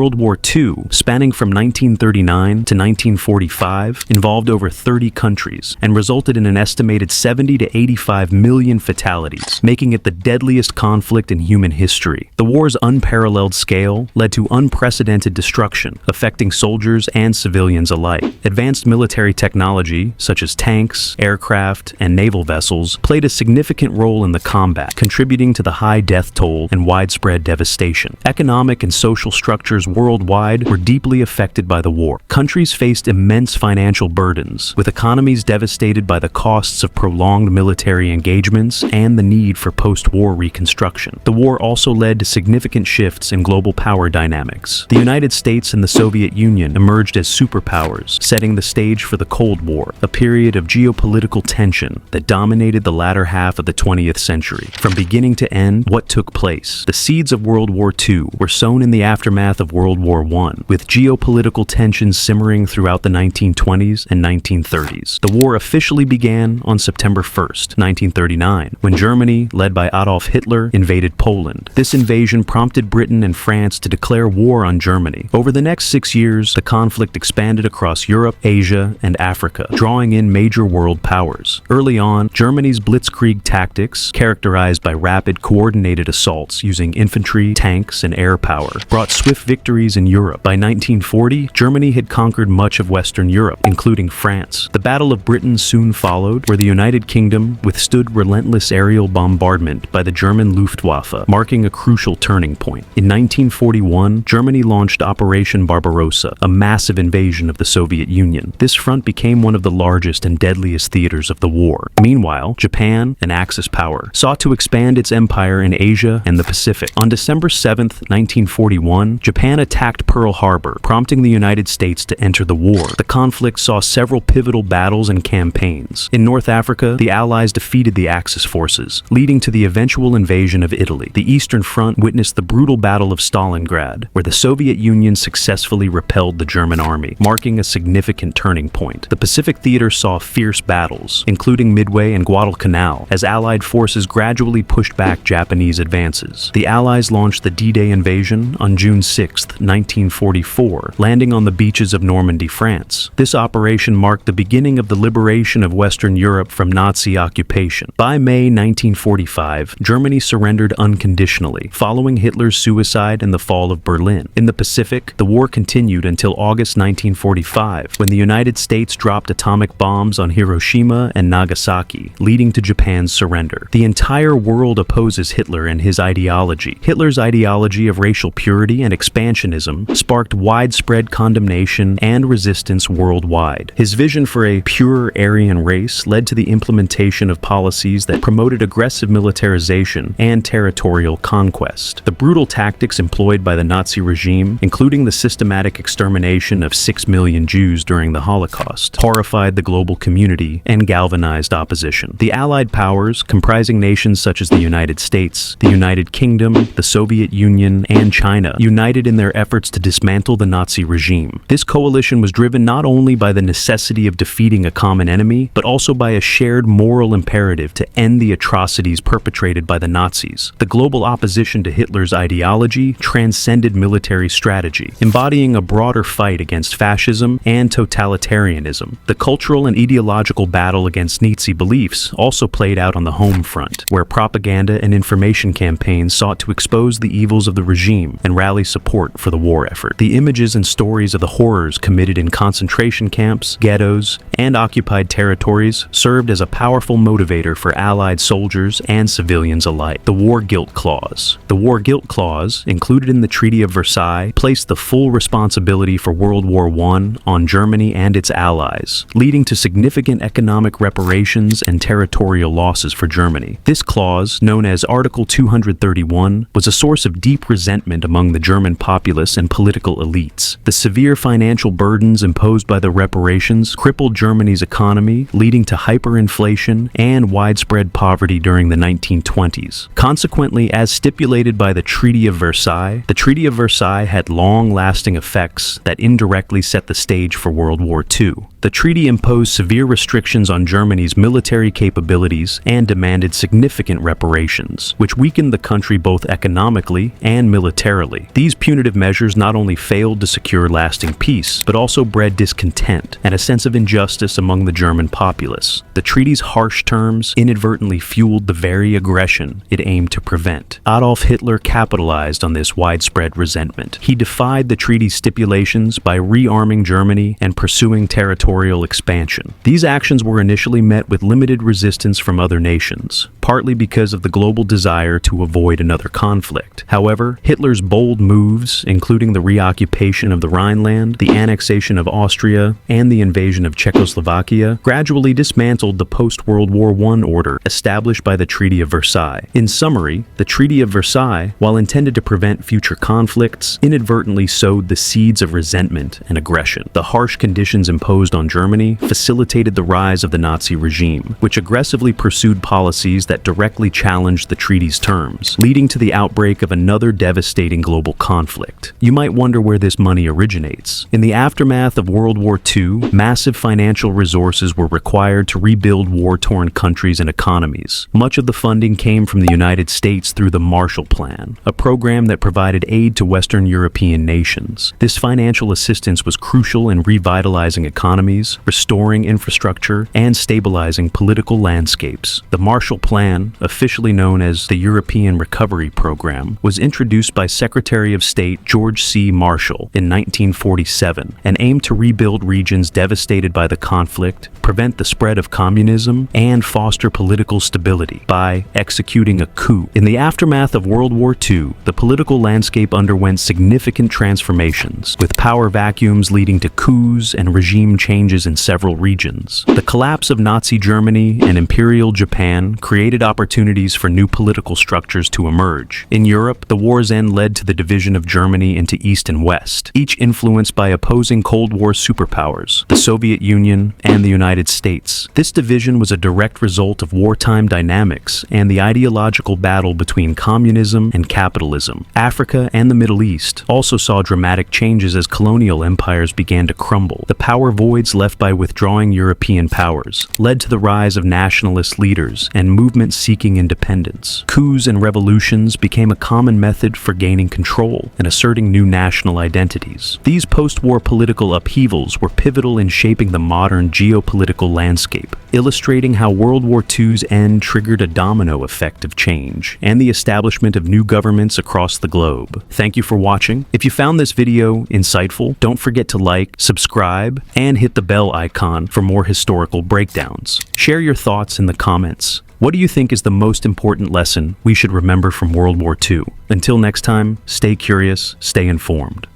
World War II, spanning from 1939 to 1945, involved over 30 countries and resulted in an estimated 70 to 85 million fatalities, making it the deadliest conflict in human history. The war's unparalleled scale led to unprecedented destruction, affecting soldiers and civilians alike. Advanced military technology, such as tanks, aircraft, and naval vessels, played a significant role in the combat, contributing to the high death toll and widespread devastation. Economic and social structures worldwide were deeply affected by the war. Countries faced immense financial burdens, with economies devastated by the costs of prolonged military engagements and the need for post-war reconstruction. The war also led to significant shifts in global power dynamics. The United States and the Soviet Union emerged as superpowers, setting the stage for the Cold War, a period of geopolitical tension that dominated the latter half of the 20th century. From beginning to end, what took place? The seeds of World War II were sown in the aftermath of World War I, with geopolitical tensions simmering throughout the 1920s and 1930s. The war officially began on September 1st, 1939, when Germany, led by Adolf Hitler, invaded Poland. This invasion prompted Britain and France to declare war on Germany. Over the next 6 years, the conflict expanded across Europe, Asia, and Africa, drawing in major world powers. Early on, Germany's blitzkrieg tactics, characterized by rapid, coordinated assaults using infantry, tanks, and air power, brought swift victories in Europe. By 1940, Germany had conquered much of Western Europe, including France. The Battle of Britain soon followed, where the United Kingdom withstood relentless aerial bombardment by the German Luftwaffe, marking a crucial turning point. In 1941, Germany launched Operation Barbarossa, a massive invasion of the Soviet Union. This front became one of the largest and deadliest theaters of the war. Meanwhile, Japan, an Axis power, sought to expand its empire in Asia and the Pacific. On December 7, 1941, Japan attacked Pearl Harbor, prompting the United States to enter the war. The conflict saw several pivotal battles and campaigns. In North Africa, the Allies defeated the Axis forces, leading to the eventual invasion of Italy. The Eastern Front witnessed the brutal Battle of Stalingrad, where the Soviet Union successfully repelled the German army, marking a significant turning point. The Pacific theater saw fierce battles, including Midway and Guadalcanal, as Allied forces gradually pushed back Japanese advances. The Allies launched the D-Day invasion on June 6, 1944, landing on the beaches of Normandy, France. This operation marked the beginning of the liberation of Western Europe from Nazi occupation. By May 1945, Germany surrendered unconditionally, following Hitler's suicide and the fall of Berlin. In the Pacific, the war continued until August 1945, when the United States dropped atomic bombs on Hiroshima and Nagasaki, leading to Japan's surrender. The entire world opposes Hitler and his ideology. Hitler's ideology of racial purity and expansionism sparked widespread condemnation and resistance worldwide. His vision for a pure Aryan race led to the implementation of policies that promoted aggressive militarization and territorial conquest. The brutal tactics employed by the Nazi regime, including the systematic extermination of 6 million Jews during the Holocaust, horrified the global community and galvanized opposition. The Allied powers, comprising nations such as the United States, the United Kingdom, the Soviet Union, and China, united in their efforts to dismantle the Nazi regime. This coalition was driven not only by the necessity of defeating a common enemy, but also by a shared moral imperative to end the atrocities perpetrated by the Nazis. The global opposition to Hitler's ideology transcended military strategy, embodying a broader fight against fascism and totalitarianism. The cultural and ideological battle against Nazi beliefs also played out on the home front, where propaganda and information campaigns sought to expose the evils of the regime and rally support for the war effort. The images and stories of the horrors committed in concentration camps, ghettos, and occupied territories served as a powerful motivator for Allied soldiers and civilians alike. The War Guilt Clause. The War Guilt Clause, included in the Treaty of Versailles, placed the full responsibility for World War I on Germany and its allies, leading to significant economic reparations and territorial losses for Germany. This clause, known as Article 231, was a source of deep resentment among the German populace and political elites. The severe financial burdens imposed by the reparations crippled Germany's economy, leading to hyperinflation and widespread poverty during the 1920s. Consequently, as stipulated by the Treaty of Versailles, the Treaty of Versailles had long-lasting effects that indirectly set the stage for World War II. The treaty imposed severe restrictions on Germany's military capabilities and demanded significant reparations, which weakened the country both economically and militarily. These punitive punitive measures not only failed to secure lasting peace, but also bred discontent and a sense of injustice among the German populace. The treaty's harsh terms inadvertently fueled the very aggression it aimed to prevent. Adolf Hitler capitalized on this widespread resentment. He defied the treaty's stipulations by rearming Germany and pursuing territorial expansion. These actions were initially met with limited resistance from other nations, partly because of the global desire to avoid another conflict. However, Hitler's bold moves, including the reoccupation of the Rhineland, the annexation of Austria, and the invasion of Czechoslovakia, gradually dismantled the post-World War I order established by the Treaty of Versailles. In summary, the Treaty of Versailles, while intended to prevent future conflicts, inadvertently sowed the seeds of resentment and aggression. The harsh conditions imposed on Germany facilitated the rise of the Nazi regime, which aggressively pursued policies that directly challenged the treaty's terms, leading to the outbreak of another devastating global conflict. You might wonder where this money originates. In the aftermath of World War II, massive financial resources were required to rebuild war-torn countries and economies. Much of the funding came from the United States through the Marshall Plan, a program that provided aid to Western European nations. This financial assistance was crucial in revitalizing economies, restoring infrastructure, and stabilizing political landscapes. The Marshall Plan, officially known as the European Recovery Program, was introduced by Secretary of State George C. Marshall in 1947 and aimed to rebuild regions devastated by the conflict, prevent the spread of communism, and foster political stability by executing a coup. In the aftermath of World War II, the political landscape underwent significant transformations, with power vacuums leading to coups and regime changes in several regions. The collapse of Nazi Germany and Imperial Japan created opportunities for new political structures to emerge. In Europe, the war's end led to the division of Germany into East and West, each influenced by opposing Cold War superpowers, the Soviet Union and the United States. This division was a direct result of wartime dynamics and the ideological battle between communism and capitalism. Africa and the Middle East also saw dramatic changes as colonial empires began to crumble. The power voids left by withdrawing European powers led to the rise of nationalist leaders and movements seeking independence. Coups and revolutions became a common method for gaining control and asserting new national identities. These post-war political upheavals were pivotal in shaping the modern geopolitical landscape, illustrating how World War II's end triggered a domino effect of change and the establishment of new governments across the globe. Thank you for watching. If you found this video insightful, don't forget to like, subscribe, and hit the bell icon for more historical breakdowns. Share your thoughts in the comments. What do you think is the most important lesson we should remember from World War II? Until next time, stay curious, stay informed.